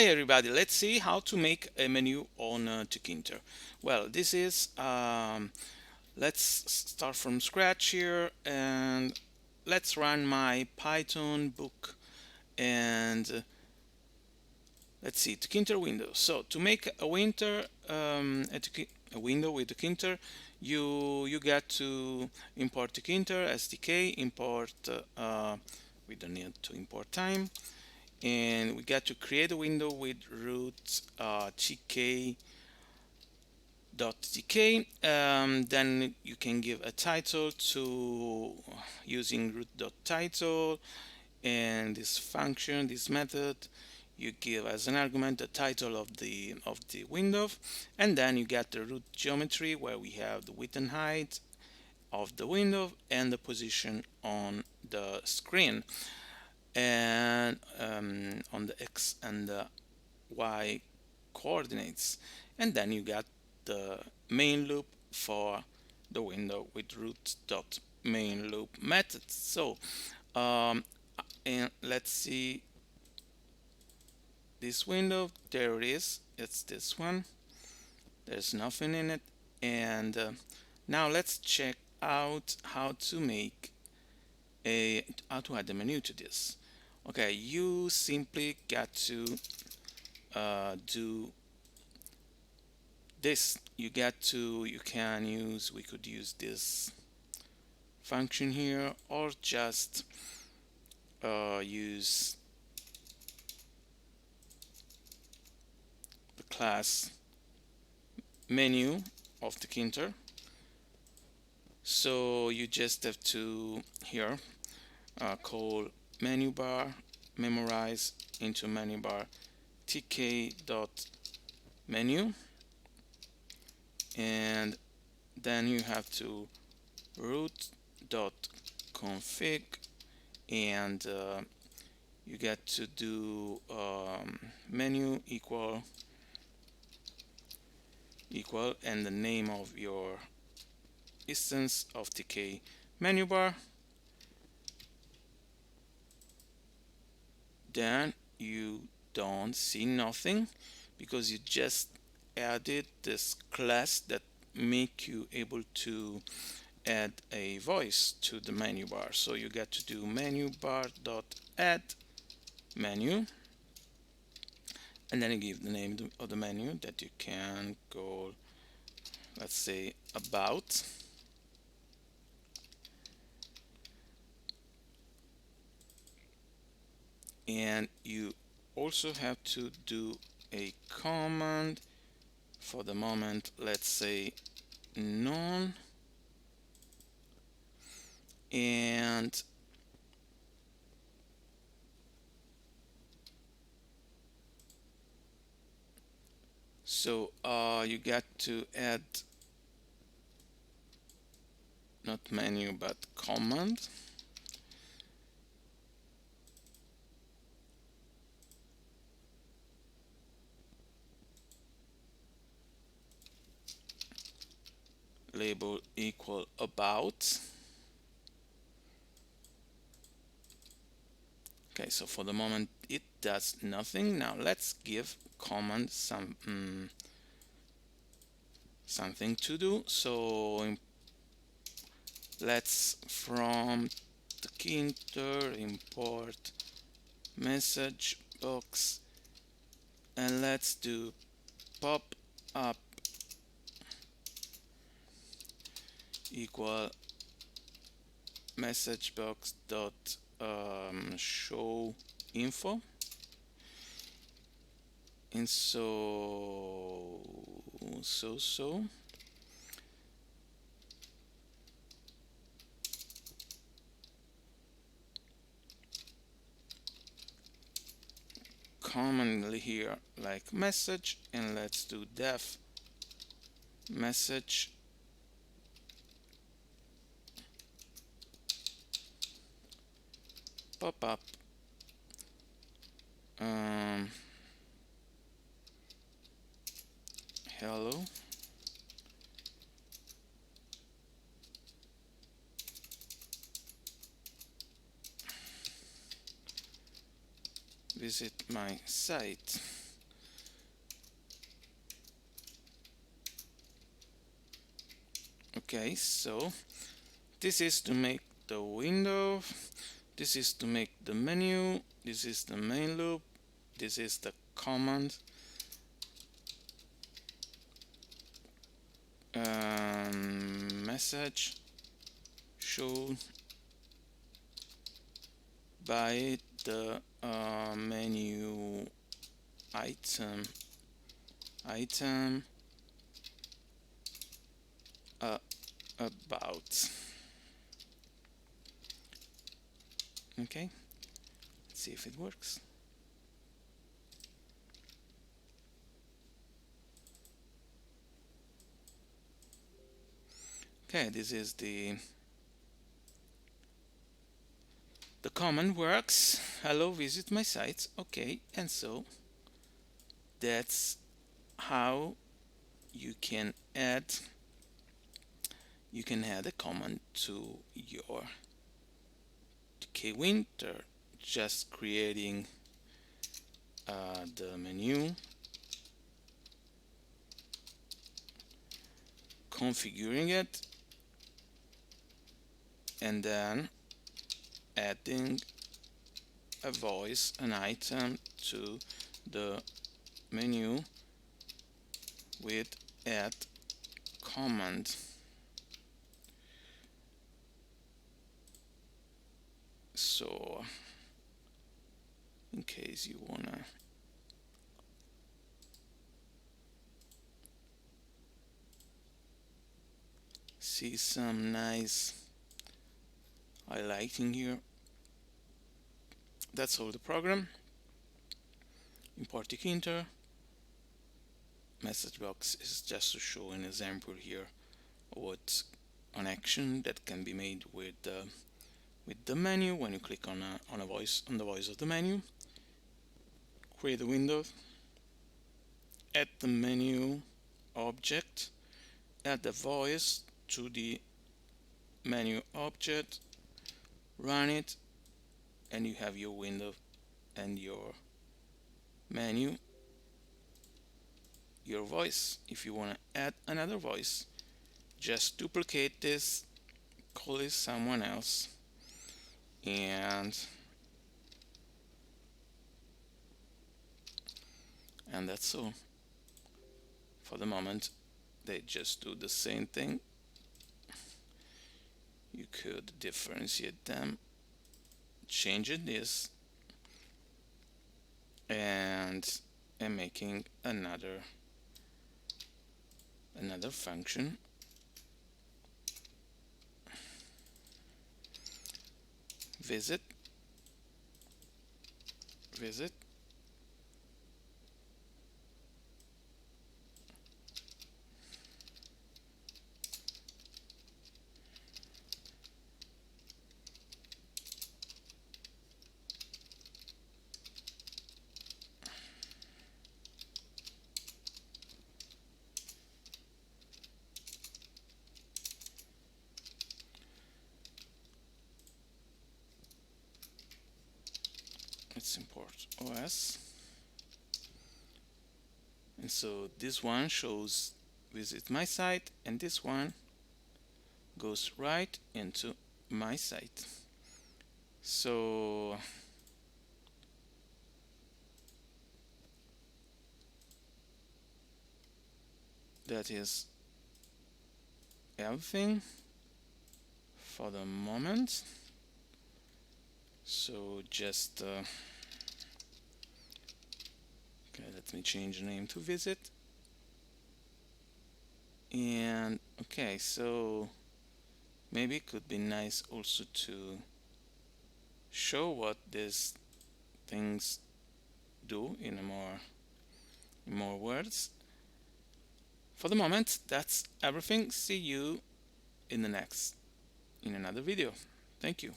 Hey everybody, let's see how to make a menu on tkinter. Well, this is let's start from scratch here and let's run my Python book and let's see tkinter window. So to make a a window with tkinter, you got to import tkinter SDK, import we don't need to import time, and we got to create a window with root tk.tk. Then you can give a title to using root.title, and this function, this method, you give as an argument the title of the window, and then you get the root geometry where we have the width and height of the window and the position on the screen, and on the x and the y coordinates, and then you got the main loop for the window with root dot main loop method. So and let's see this window. There it is, it's this one, there's nothing in it. And now let's check out how to make how to add a menu to this. Okay, you simply got to do this. You can use, we could use this function here, or just use the class menu of tkinter. So you just have to here call menu bar memorize into menu bar tk dot menu, and then you have to root dot config, and you get to do menu equal and the name of your instance of tk menu bar. Then you don't see nothing because you just added this class that make you able to add a voice to the menu bar. So you get to do menu bar dot add menu, and then you give the name of the menu that you can call, let's say, about. And you also have to do a command for the moment, let's say none, and so you got to add not menu but command. Label equal about. Okay, so for the moment it does nothing. Now let's give command something to do. So let's from tkinter import message box, and let's do pop up equal message box dot show info. And so commonly here like message, and let's do def message pop up hello. Visit my site. Okay, so this is to make the window, this is to make the menu, this is the main loop, this is the command, message shown by the menu item uh, about. Okay, let's see if it works. Okay, this is the command works. Hello, visit my site. Okay, and so that's how you can add a command to your tkinter, just creating the menu, configuring it, and then adding a voice, an item to the menu with add command. So in case you wanna see some nice highlighting here, that's all the program. Import tkinter. Message box is just to show an example here what an action that can be made with the menu. When you click on the voice of the menu, create a window, add the menu object, add the voice to the menu object, run it, and you have your window and your menu, your voice. If you want to add another voice, just duplicate this, call it someone else, and that's all. For the moment, they just do the same thing. You could differentiate them, changing this, and making another function. Visit. Let's import OS. And so this one shows visit my site, and this one goes right into my site. So that is everything for the moment. So just okay, let me change the name to visit. And okay, so maybe it could be nice also to show what these things do in more words. For the moment, that's everything. See you in another video. Thank you.